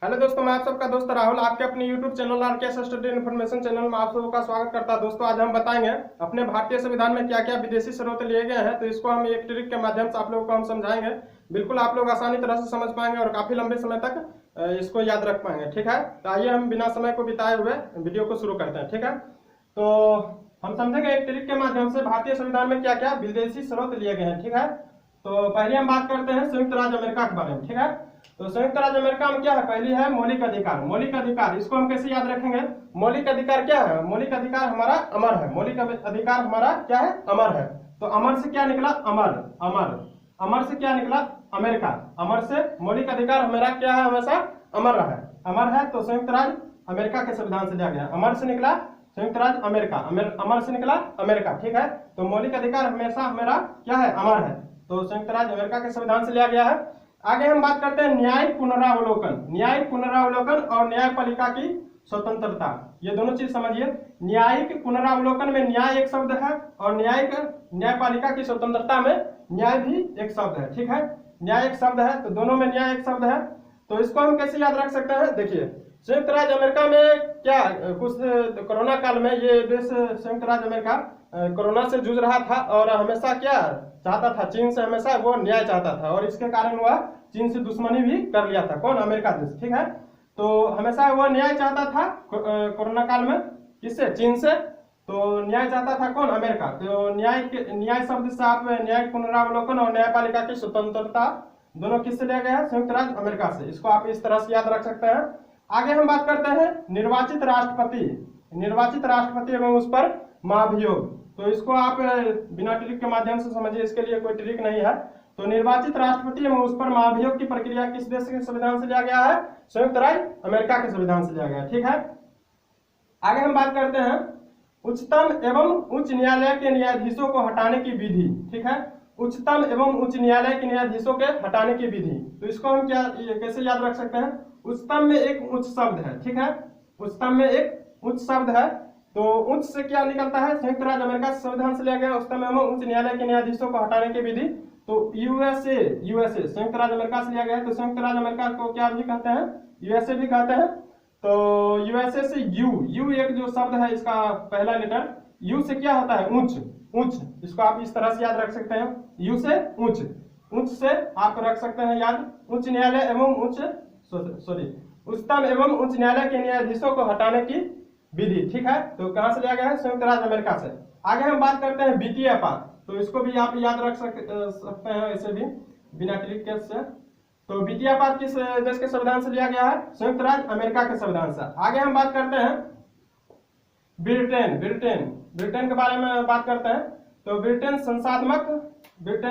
Hello दोस्तों, मैं आप सबका दोस्त राहुल आपके अपने YouTube channel RKS study information channel में आप सबका स्वागत करता है। दोस्तों, आज हम बताएंगे अपने भारतीय संविधान में क्या क्या विदेशी स्रोत लिए गए हैं। तो इसको हम एक ट्रिक के माध्यम से आप लोगों को हम समझाएंगे। बिल्कुल आप लोग आसानी तरह से समझ पाएंगे और काफी लंबे समय तक इसको याद रख पाएंगे। ठीक है, तो आइए हम बिना समय को बिताए हुए वीडियो को शुरू करते हैं। ठीक है, तो हम समझेंगे एक ट्रिक के माध्यम से भारतीय संविधान में क्या क्या विदेशी स्रोत लिए गए हैं। ठीक है, तो पहले हम बात करते हैं संयुक्त राज्य अमेरिका के बारे में। ठीक है, तो संयुक्त राज्य अमेरिका में क्या है, पहली है मौलिक अधिकार। मौलिक अधिकार इसको हम कैसे याद रखेंगे, मौलिक अधिकार क्या है, मौलिक अधिकार हमारा अमर है। मौलिक अधिकार हमारा क्या है, अमर है। तो अमर से क्या निकला, अमर। अमर अमर से क्या निकला, अमेरिका। अमर से मौलिक अधिकार हमारा क्या है, हमेशा अमर रहा है। अमर है तो संयुक्त राज्य अमेरिका के संविधान से लिया गया। अमर से निकला संयुक्त राज्य अमेरिका, अमर से निकला अमेरिका। ठीक है, तो मौलिक अधिकार हमेशा हमारा क्या है, अमर है, तो संयुक्त राज्य अमेरिका के संविधान से लिया गया है। आगे हम बात करते हैं न्यायिक पुनरावलोकन। न्यायिक पुनरावलोकन और न्यायपालिका की स्वतंत्रता, ये दोनों चीज समझिए। न्यायिक पुनरावलोकन में न्याय एक शब्द है और न्यायपालिका की स्वतंत्रता में न्याय भी एक शब्द है। ठीक है, न्याय एक शब्द है तो दोनों में न्याय एक शब्द है। तो इसको हम कैसे याद रख सकते हैं, देखिए संयुक्त राज्य अमेरिका में क्या कुछ कोरोना काल में ये देश संयुक्त राज्य अमेरिका कोरोना से जूझ रहा था और हमेशा क्या चाहता था, चीन से हमेशा वो न्याय चाहता था और इसके कारण वह चीन से दुश्मनी भी कर लिया था। कौन, अमेरिका देश। ठीक है, तो हमेशा वह न्याय चाहता था कोरोना काल में, किससे, चीन से। तो न्याय चाहता था कौन, अमेरिका। तो न्याय शब्द से आप न्यायिक पुनरावलोकन और न्यायपालिका की स्वतंत्रता दोनों किससे लिया गया है, संयुक्त राज्य अमेरिका से। इसको आप इस तरह से याद रख सकते हैं। आगे हम बात करते हैं निर्वाचित राष्ट्रपति। निर्वाचित राष्ट्रपति एवं उस पर महाभियोग, तो इसको आप बिना ट्रिक के माध्यम से समझिए, इसके लिए कोई ट्रिक नहीं है। तो निर्वाचित राष्ट्रपति एवं उस पर महाभियोग की प्रक्रिया किस देश के संविधान से लिया गया है, संयुक्त राज्य अमेरिका के संविधान से लिया गया है। ठीक है, आगे हम बात करते हैं उच्चतम एवं उच्च न्यायालय के न्यायाधीशों को हटाने की विधि। ठीक है, उच्चतम एवं उच्च न्यायालय के न्यायाधीशों के हटाने की विधि, तो इसको हम क्या कैसे याद रख सकते हैं, उच्चतम में एक उच्च शब्द है। ठीक है, उच्चतम में एक उच्च शब्द है, तो उच्च से क्या निकलता है, संयुक्त राज्य अमेरिका संविधान से लिया गया उच्चतम एवं उच्च न्यायालय के न्यायाधीशों को हटाने की विधि। तो यूएसए संयुक्त राज्य अमेरिका से लिया गया है, तो संयुक्त राज्य अमेरिका को क्या भी कहते हैं, यूएसए भी कहते हैं। तो यूएसए से यू एक जो शब्द है, इसका पहला लेटर यू से क्या होता है, उच्च। उच्च इसको आप इस तरह से याद रख सकते हैं, यू से उच्च। उच्च से आप रख सकते हैं याद, उच्च न्यायालय एवं उच्चतम एवं उच्च न्यायालय के न्यायाधीशों को हटाने की विधि। ठीक है, तो कहां से लिया गया है, संयुक्त राज्य अमेरिका से। आगे हम बात करते हैं वित्तीय आपात, तो इसको भी आप याद रख सकते हैं ऐसे भी बिना ट्रिक से। तो वित्तीय आपात किस देश के संविधान से लिया गया है, संयुक्त राज्य अमेरिका के संविधान से। आगे हम बात करते हैं ब्रिटेन। ब्रिटेन के बारे में बात करते हैं। तो ब्रिटेन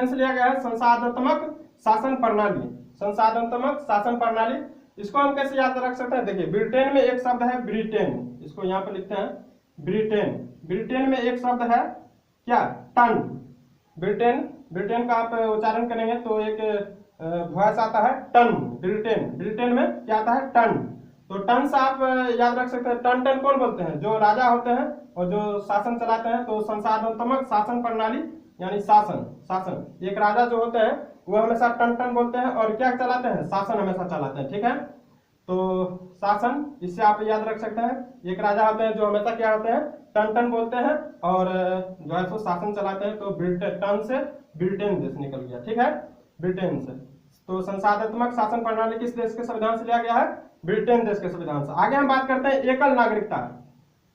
से लिया गया है संसाधनात्मक शासन प्रणाली। संसाधनात्मक शासन प्रणाली, इसको हम कैसे याद रख सकते हैं, देखिए ब्रिटेन में एक शब्द है ब्रिटेन, इसको यहाँ पे लिखते हैं ब्रिटेन। ब्रिटेन में एक शब्द है क्या, टन। ब्रिटेन का आप उच्चारण करेंगे तो एक वॉइस आता है टन। ब्रिटेन में क्या आता है, टन। तो टन से आप याद रख सकते हैं, टन कौन बोलते हैं, जो राजा होते हैं और जो शासन चलाते हैं। तो संसाधनात्मक शासन प्रणाली यानी शासन एक राजा जो होते हैं वो हमेशा टन बोलते हैं और क्या चलाते हैं, शासन हमेशा चलाते हैं। ठीक है, तो शासन, इससे आप याद रख सकते हैं, एक राजा होते हैं जो हमेशा क्या होते हैं, टन बोलते हैं और जो है सो शासन चलाते हैं। तो टन से ब्रिटेन देश निकल गया। ठीक है, ब्रिटेन से। तो संसाधनात्मक शासन प्रणाली किस देश के संविधान से लिया गया है, ब्रिटेन देश के संविधान से। आगे हम बात करते हैं एकल नागरिकता।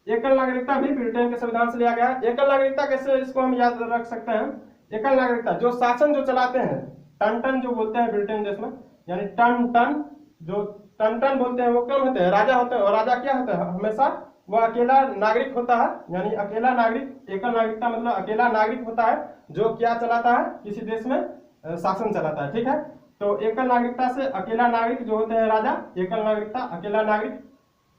एकल नागरिकता भी ब्रिटेन के संविधान से लिया गया है। एकल नागरिकता कैसे, इसको हम याद रख सकते हैं, एकल नागरिकता जो शासन जो चलाते हैं, टन जो बोलते हैं ब्रिटेन देश में, यानी टन जो टन बोलते हैं वो कौन होते हैं, राजा होते हैं। और राजा क्या होता है, हमेशा वो अकेला नागरिक होता है, यानी अकेला नागरिक। एकल नागरिकता मतलब अकेला नागरिक होता है जो क्या चलाता है, किसी देश में शासन चलाता है। ठीक है, तो एकल नागरिकता से अकेला नागरिक जो होते हैं राजा, एकल नागरिकता अकेला नागरिक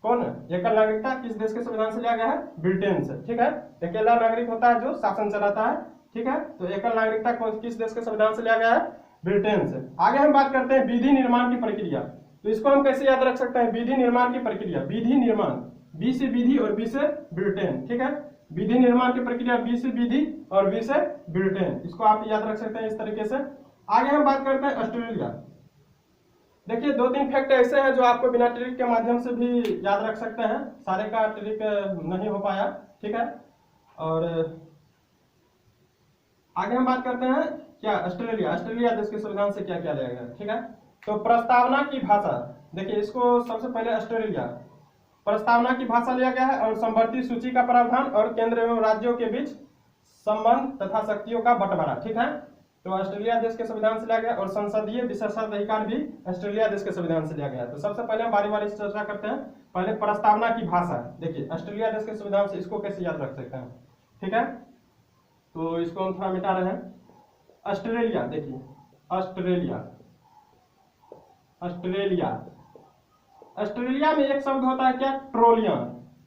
कौन है, एकल नागरिकता किस देश के संविधान से लिया गया है, ब्रिटेन से। ठीक है, अकेला नागरिक होता है जो शासन चलाता है। ठीक है, तो एकल नागरिकता किस देश के संविधान से लिया गया है, ब्रिटेन से। आगे हम बात करते हैं विधि निर्माण की प्रक्रिया। तो इसको हम कैसे याद रख सकते हैं, विधि निर्माण की प्रक्रिया। विधि निर्माण, बी से विधि और बी से ब्रिटेन। ठीक है, विधि निर्माण की प्रक्रिया, बी से विधि और बी से ब्रिटेन, इसको आप याद रख सकते हैं इस तरीके से। आगे हम बात करते हैं ऑस्ट्रेलिया। देखिए 2-3 फैक्ट ऐसे हैं जो आपको बिना ट्रिक के माध्यम से भी याद रख सकते हैं, सारे का ट्रिक नहीं हो पाया, ठीक है। और आगे हम बात करते हैं क्या, ऑस्ट्रेलिया, ऑस्ट्रेलिया देश के संविधान से क्या क्या लिया गया, ठीक है। तो प्रस्तावना की भाषा, देखिए इसको सबसे पहले ऑस्ट्रेलिया, प्रस्तावना की भाषा लिया गया है, और संवर्ती सूची का प्रावधान, और केंद्र एवं राज्यों के बीच संबंध तथा शक्तियों का बंटवारा, ठीक है। तो ऑस्ट्रेलिया देश के संविधान से लिया गया, और संसदीय विशेषाधिकार भी ऑस्ट्रेलिया देश के संविधान से लिया गया। तो सबसे पहले हम बारी बारी से चर्चा करते हैं। पहले प्रस्तावना की भाषा, देखिए ऑस्ट्रेलिया देश के संविधान से इसको कैसे याद रख सकते हैं, ठीक है। तो इसको हम थोड़ा मिटा रहे हैं। ऑस्ट्रेलिया, देखिए ऑस्ट्रेलिया, ऑस्ट्रेलिया, ऑस्ट्रेलिया में एक शब्द होता है क्या, ट्रोलिया,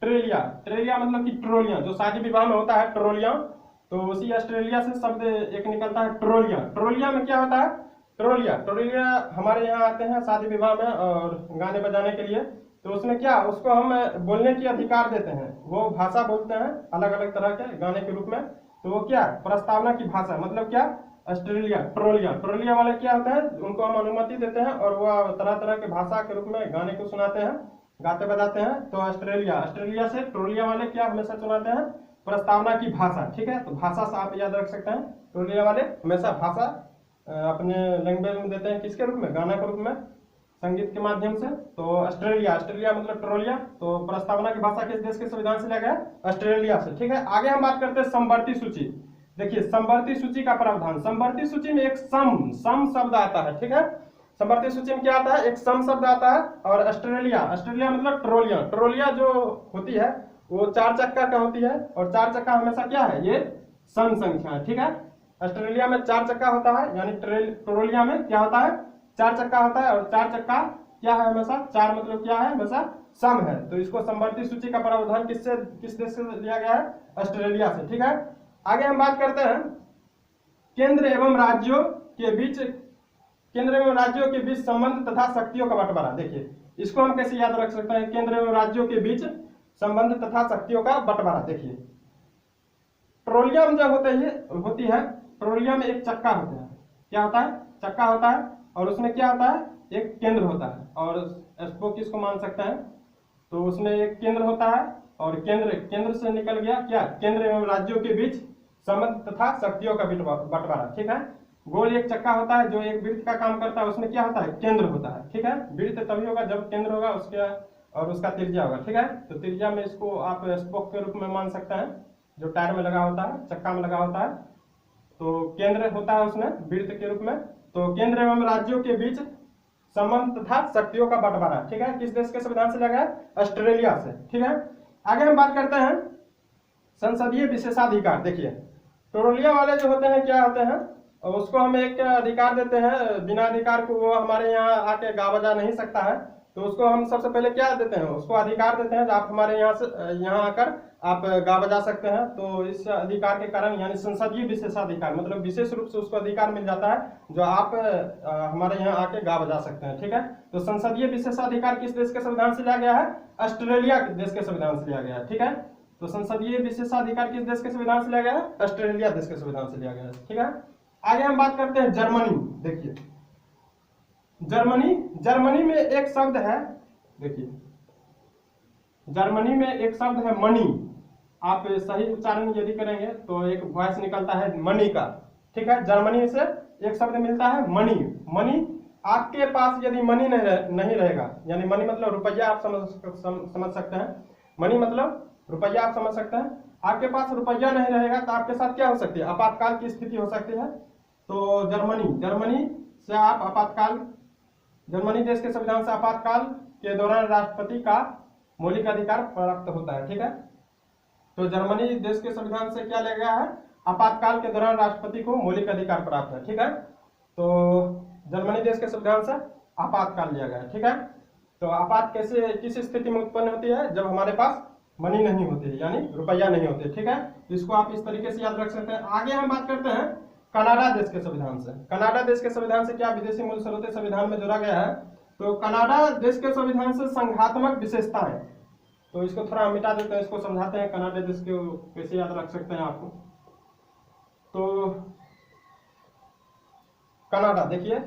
ट्रेलिया, ट्रेलिया मतलब कि ट्रोलिया, जो शादी विवाह में होता है ट्रोलिया, तो उसी ऑस्ट्रेलिया से शब्द एक निकलता है ट्रोलिया। ट्रोलिया में क्या होता है, ट्रोलिया, ट्रोलिया हमारे यहाँ आते हैं शादी विवाह में और गाने बजाने के लिए, तो उसमें क्या, उसको हम बोलने की अधिकार देते हैं, वो भाषा बोलते हैं अलग अलग तरह के गाने के रूप में, तो वो क्या, प्रस्तावना की भाषा, मतलब क्या, ऑस्ट्रेलिया, ट्रोलिया, ट्रोलिया वाले क्या होते हैं, उनको हम अनुमति देते हैं और वो तरह तरह के भाषा के रूप में गाने को सुनाते हैं, गाते बजाते हैं। तो ऑस्ट्रेलिया, ऑस्ट्रेलिया से ट्रोलिया वाले क्या हमेशा सुनाते हैं, प्रस्तावना की भाषा, ठीक है। तो भाषा से आप याद रख सकते हैं, ट्रोलिया वाले हमेशा भाषा अपने लैंग्वेज में देते हैं, किसके रूप में, गाना के रूप में, संगीत के माध्यम से। तो ऑस्ट्रेलिया, ऑस्ट्रेलिया मतलब ट्रोलिया, तो प्रस्तावना की भाषा किस देश के संविधान से लिया गया, ऑस्ट्रेलिया से, ठीक है। आगे हम बात करते हैं संवर्ती सूची। देखिए संवर्ती सूची का प्रावधान, संवर्ती सूची में एक सम शब्द आता है, ठीक है। संवर्ती सूची में क्या आता है, एक सम शब्द आता है। और ऑस्ट्रेलिया, ऑस्ट्रेलिया मतलब ट्रोलिया, ट्रोलिया जो होती है वो 4 चक्का का होती है, और 4 चक्का हमेशा क्या है, ये सम संख्या है, ठीक है। ऑस्ट्रेलिया में 4 चक्का होता है, यानी ट्रोलिया में क्या होता है, 4 चक्का होता है, और 4 चक्का क्या है हमेशा, 4 मतलब क्या है, हमेशा सम है। तो इसको संवर्ती सूची का प्रावधान किस देश से लिया गया है, ऑस्ट्रेलिया से, ठीक है। आगे हम बात करते हैं केंद्र एवं राज्यों के बीच, केंद्र एवं राज्यों के बीच संबंध तथा शक्तियों का बंटवारा। देखिए इसको हम कैसे याद रख सकते हैं, केंद्र एवं राज्यों के बीच संबंध तथा शक्तियों का बंटवारा। देखिए पेट्रोलियम जब होती है, पेट्रोलियम में एक चक्का होता है, क्या होता है, चक्का होता है, और उसमें क्या होता है, एक केंद्र होता है, और स्पोक किसको मान सकते हैं, तो उसमें एक केंद्र होता है, और केंद्र से निकल गया क्या, केंद्र एवं राज्यों के बीच संबंध तथा शक्तियों का बंटवारा, ठीक है। गोल एक चक्का होता है जो एक वृत्त का काम करता है, उसमें क्या होता है, केंद्र होता है, ठीक है। वृत्त तभी होगा जब केंद्र होगा उसके और उसका त्रिज्या होगा, ठीक है। तो त्रिज्या में इसको आप स्पोक के रूप में मान सकते हैं, जो टायर में लगा होता है, चक्का में लगा होता है, तो केंद्र होता है उसमें वृत्त के रूप में। तो केंद्र एवं राज्यों के बीच संबंध तथा शक्तियों का बंटवारा, ठीक है, किस देश के संविधान से लगा है, ऑस्ट्रेलिया से, ठीक है। आगे हम बात करते हैं संसदीय विशेषाधिकार। देखिए पेट्रोलियम वाले जो होते हैं क्या होते हैं, उसको हम एक अधिकार देते हैं, बिना अधिकार को वो हमारे यहाँ आके गा बजा नहीं सकता है, तो उसको हम सबसे पहले क्या देते हैं, उसको अधिकार देते हैं, आप हमारे यहाँ से यहाँ आकर आप गा बजा सकते हैं। तो इस अधिकार के कारण यानी संसदीय विशेषाधिकार मतलब विशेष रूप से उसको अधिकार मिल जाता है जो आप हमारे यहाँ आके गा बजा सकते हैं, ठीक है। तो संसदीय विशेषाधिकार किस देश के संविधान से लिया गया है, ऑस्ट्रेलिया देश के संविधान से लिया गया है, ठीक है। तो संसदीय विशेषाधिकार किस देश के संविधान से लिया गया है, ऑस्ट्रेलिया देश के संविधान से लिया गया है, ठीक है। आगे हम बात करते हैं जर्मनी। देखिए जर्मनी में एक शब्द है, देखिए जर्मनी में एक शब्द है मनी, आप सही उच्चारण यदि करेंगे तो एक वॉइस निकलता है मनी का, ठीक है। जर्मनी से एक शब्द मिलता है मनी। मनी, आपके पास यदि मनी नहीं रहेगा, यानी मनी मतलब रुपया, आप समझ सकते हैं, मनी मतलब रुपया आप समझ सकते हैं, आपके पास रुपया नहीं रहेगा तो आपके साथ क्या हो सकती है, आपातकाल की स्थिति हो सकती है। तो जर्मनी से आप आपातकाल, जर्मनी देश के संविधान से आपातकाल के दौरान राष्ट्रपति का मौलिक अधिकार प्राप्त होता है, ठीक है। तो जर्मनी देश के संविधान से क्या लिया गया है, आपातकाल के दौरान राष्ट्रपति को मौलिक अधिकार प्राप्त है, ठीक है। तो जर्मनी देश के संविधान से आपातकाल लिया गया है, ठीक है। तो आपात कैसे, किस स्थिति में उत्पन्न होती है, जब हमारे पास मनी नहीं होती है, यानी रुपया नहीं होते, ठीक है। तो इसको आप इस तरीके से याद रख सकते हैं। आगे हम बात करते हैं कनाडा देश के संविधान से। कनाडा देश के संविधान से क्या विदेशी मूल स्रोत संविधान में जोड़ा गया है, तो कनाडा देश के संविधान से संघात्मक विशेषताएं, तो इसको थोड़ा मिटा देते हैं, इसको समझाते हैं कनाडा देश के कैसे याद रख सकते हैं आपको। तो कनाडा, देखिए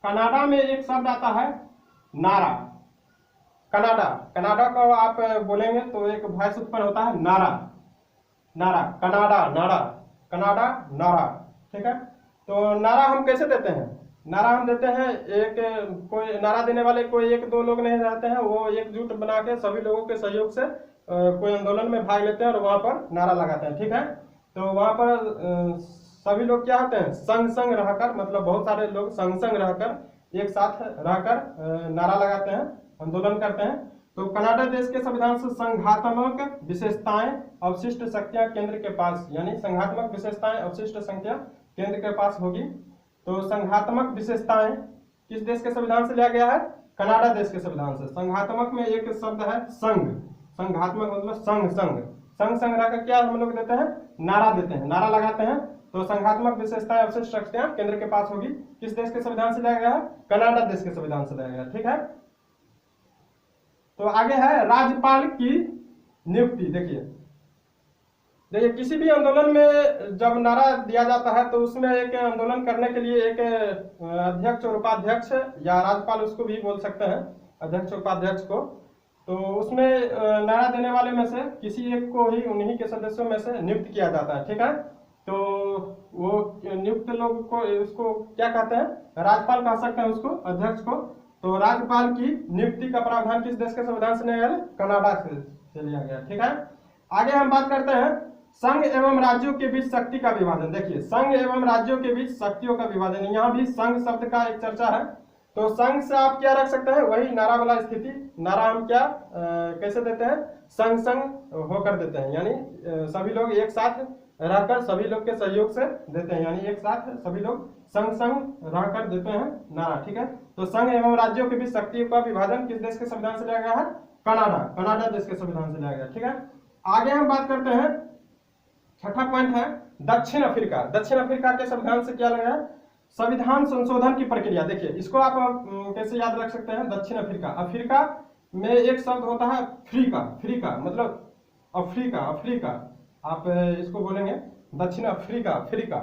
कनाडा में एक शब्द आता है नारा। कनाडा, कनाडा को आप बोलेंगे तो एक वॉइस उत्पन्न होता है नारा, नारा, कनाडा, नारा, कनाडा, नारा। ठीक है, तो नारा हम कैसे देते हैं? नारा हम देते हैं, एक कोई नारा देने वाले कोई एक दो लोग नहीं रहते हैं, वो एकजुट बना के सभी लोगों के सहयोग से कोई आंदोलन में भाग लेते हैं और वहां पर नारा लगाते हैं। ठीक है, तो वहां पर सभी लोग क्या होते हैं, संग संग रहकर, मतलब बहुत सारे लोग संग संग रहकर एक साथ रहकर नारा लगाते हैं, आंदोलन करते हैं। तो कनाडा देश के संविधान से संघात्मक विशेषताएं अवशिष्ट शक्तियां केंद्र के पास, यानी संघात्मक विशेषताएं अवशिष्ट संख्या केंद्र के पास होगी। तो संघात्मक विशेषताएं किस देश के संविधान से लिया गया है? कनाडा देश के संविधान से। संघात्मक में एक शब्द है संघ, संघात्मक मतलब संघ, संघ, संघ संग रहकर क्या हम लोग देते हैं? नारा देते हैं, नारा लगाते हैं। तो संघात्मक विशेषताएं अवशिष्ट शक्तियां केंद्र के पास होगी, किस देश के संविधान से लिया गया है? कनाडा देश के संविधान से लिया गया। ठीक है, तो आगे है राज्यपाल की नियुक्ति। देखिए किसी भी आंदोलन में जब नारा दिया जाता है तो उसमें एक आंदोलन करने के लिए एक अध्यक्ष और उपाध्यक्ष, या राज्यपाल उसको भी बोल सकते हैं, अध्यक्ष उपाध्यक्ष को, तो उसमें नारा देने वाले में से किसी एक को ही उन्हीं के सदस्यों में से नियुक्त किया जाता है। ठीक है, तो वो नियुक्त लोग को उसको क्या कहते हैं? राज्यपाल कह सकते हैं उसको, अध्यक्ष को। तो राज्यपाल की नियुक्ति का प्रावधान किस देश के संविधान से लिया गया? कनाडा से लिया गया। ठीक है, आगे हम बात करते हैं संघ एवं राज्यों के बीच शक्ति का विभाजन। देखिए संघ एवं राज्यों के बीच शक्तियों का विभाजन, यहाँ भी संघ शब्द का एक चर्चा है। तो संघ से आप क्या रख सकते हैं? वही नारा वाला स्थिति। नारा हम क्या कैसे देते हैं? संग संग होकर देते हैं, यानी सभी लोग एक साथ रहकर सभी लोग के सहयोग से देते हैं, यानी एक साथ सभी लोग संग संग रहकर देते हैं नारा। ठीक है, तो संघ एवं राज्यों के बीच शक्तियों का विभाजन किस देश के संविधान से लिया गया है? कनाडा, कनाडा देश के संविधान से लिया गया। ठीक है, आगे हम बात करते हैं, छठा पॉइंट है दक्षिण अफ्रीका। दक्षिण अफ्रीका के संविधान से क्या लगा है? संविधान संशोधन की प्रक्रिया। देखिए इसको आप कैसे याद रख सकते हैं? दक्षिण अफ्रीका, अफ्रीका में एक शब्द होता है फ्रीका, फ्रीका मतलब अफ्रीका, अफ्रीका, आप इसको बोलेंगे दक्षिण अफ्रीका, अफ्रीका।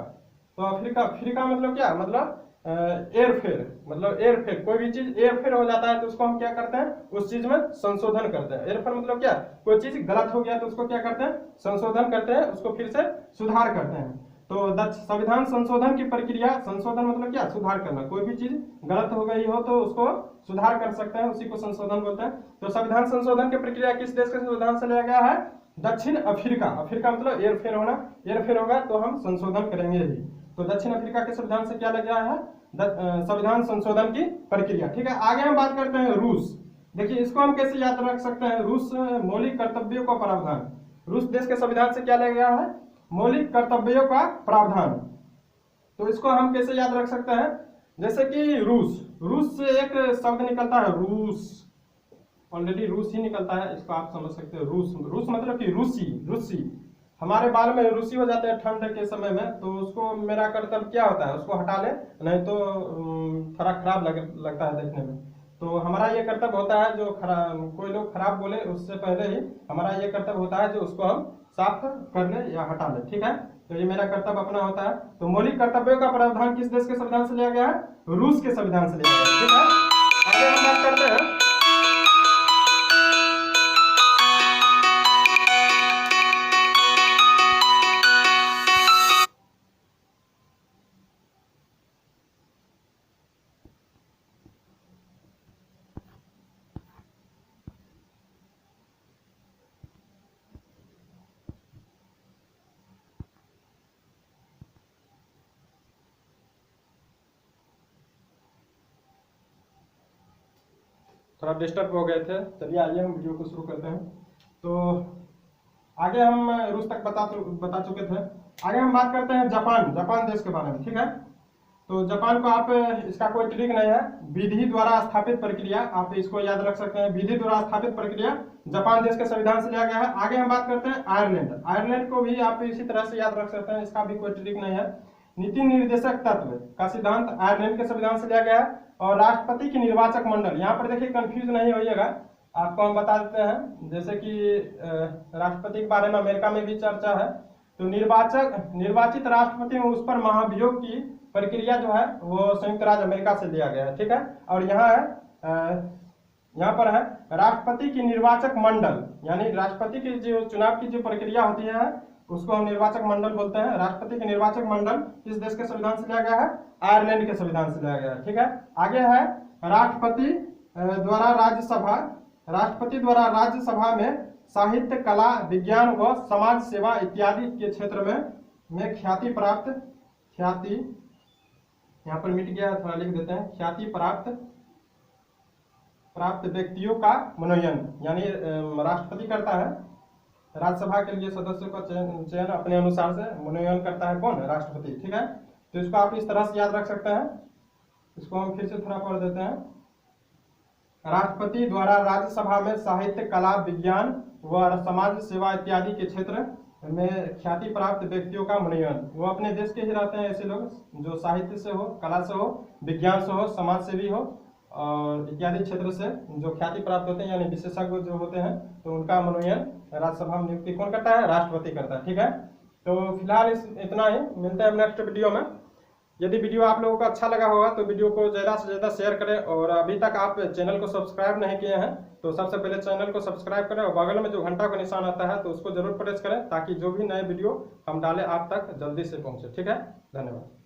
तो अफ्रीका, अफ्रीका मतलब क्या? मतलब एयरफेयर, मतलब एयरफेयर, कोई भी चीज एयरफेयर हो जाता है तो उसको हम क्या करते हैं? उस चीज में संशोधन करते हैं। एयरफेयर मतलब क्या? कोई चीज गलत हो गया तो उसको क्या करते हैं? संशोधन करते हैं, उसको फिर से सुधार करते हैं। तो संविधान संशोधन की प्रक्रिया, संशोधन मतलब क्या? सुधार करना। कोई भी चीज गलत हो गई हो तो उसको सुधार कर सकते हैं, उसी को संशोधन बोलते हैं। तो संविधान संशोधन की प्रक्रिया किस देश के संविधान से लिया गया है? दक्षिण अफ्रीका। अफ्रीका मतलब एयरफेयर होना, एयरफेयर होगा तो हम संशोधन करेंगे ही। तो दक्षिण अफ्रीका के संविधान से क्या लगा है? संविधान संशोधन की प्रक्रिया। ठीक है, आगे हम बात करते हैं रूस। देखिए इसको हम कैसे याद रख सकते हैं? रूस मौलिक कर्तव्यों का प्रावधान। रूस देश के संविधान से क्या लिया गया है? मौलिक कर्तव्यों का प्रावधान। तो इसको हम कैसे याद रख सकते हैं? जैसे कि रूस, रूस से एक शब्द निकलता है रूस, ऑलरेडी रूस ही निकलता है, इसको आप समझ सकते हो। रूस, रूस मतलब कि रूसी, रूसी। हमारे बाल में रूसी हो जाते हैं ठंड के समय में, तो उसको मेरा कर्तव्य क्या होता है? उसको हटा ले, नहीं तो थोड़ा खराब लगता है देखने में। तो हमारा ये कर्तव्य होता है, जो कोई लोग खराब बोले उससे पहले ही हमारा ये कर्तव्य होता है जो उसको हम साफ कर ले या हटा ले। ठीक है, तो ये मेरा कर्तव्य अपना होता है। तो मौलिक कर्तव्यों का प्रावधान किस देश के संविधान से लिया गया है? रूस के संविधान से लिया गया है। ठीक है, आगे हम बात करते हैं थोड़ा डिस्टर्ब हो गए थे। चलिए आइए हम वीडियो को शुरू करते हैं। तो आगे हम रूस तक बता चुके थे। आगे हम बात करते हैं जापान, जापान देश के बारे में। ठीक है, तो जापान को आप, इसका कोई ट्रिक नहीं है, विधि द्वारा स्थापित प्रक्रिया, आप इसको याद रख सकते हैं। विधि द्वारा स्थापित प्रक्रिया जापान देश के संविधान से लिया गया है। आगे हम बात करते हैं आयरलैंड। आयरलैंड को भी आप इसी तरह से याद रख सकते हैं, इसका भी कोई ट्रिक नहीं है। नीति निर्देशक तत्व का सिद्धांत आयरलैंड के संविधान से लिया गया है। और राष्ट्रपति की निर्वाचक मंडल, यहाँ पर देखिए कंफ्यूज नहीं होइएगा, आपको हम बता देते हैं। जैसे कि राष्ट्रपति के बारे में अमेरिका में भी चर्चा है, तो निर्वाचित राष्ट्रपति उस पर महाभियोग की प्रक्रिया जो है वो संयुक्त राज्य अमेरिका से लिया गया है। ठीक है, और यहाँ है यहाँ पर है राष्ट्रपति की निर्वाचक मंडल, यानी राष्ट्रपति की जो चुनाव की जो प्रक्रिया होती है उसको हम निर्वाचक मंडल बोलते हैं। राष्ट्रपति के निर्वाचक मंडल किस देश के संविधान से लिया गया है? आयरलैंड के संविधान से लिया गया है। ठीक है, आगे है राष्ट्रपति द्वारा राज्यसभा में साहित्य, कला, विज्ञान व समाज सेवा इत्यादि के क्षेत्र में ख्याति यहाँ पर मिट गया है, थोड़ा लिख देते हैं, ख्याति प्राप्त व्यक्तियों का मनोनयन, यानी राष्ट्रपति करता है राज्यसभा के लिए सदस्यों का चयन अपने अनुसार से मनोनयन करता है कौन? राष्ट्रपति। ठीक है, तो इसको आप इस तरह से याद रख सकते हैं। इसको हम फिर से थोड़ा पढ़ देते हैं। राष्ट्रपति द्वारा राज्यसभा में साहित्य, कला, विज्ञान व समाज सेवा इत्यादि के क्षेत्र में ख्याति प्राप्त व्यक्तियों का मनोनयन, वो अपने देश के ही रहते हैं ऐसे लोग जो साहित्य से हो, कला से हो, विज्ञान से हो, समाज सेवी हो और इत्यादि क्षेत्र से जो ख्याति प्राप्त होते हैं यानी विशेषज्ञ जो होते हैं, तो उनका मनोनयन राज्यसभा में नियुक्ति कौन करता है? राष्ट्रपति करता है। ठीक है, तो फिलहाल इतना ही, मिलते हैं नेक्स्ट वीडियो में। यदि वीडियो आप लोगों को अच्छा लगा होगा तो वीडियो को ज़्यादा से ज़्यादा शेयर करें, और अभी तक आप चैनल को सब्सक्राइब नहीं किए हैं तो सबसे पहले चैनल को सब्सक्राइब करें और बगल में जो घंटा का निशान आता है तो उसको जरूर प्रेस करें ताकि जो भी नए वीडियो हम डालें आप तक जल्दी से पहुंचे। ठीक है, धन्यवाद।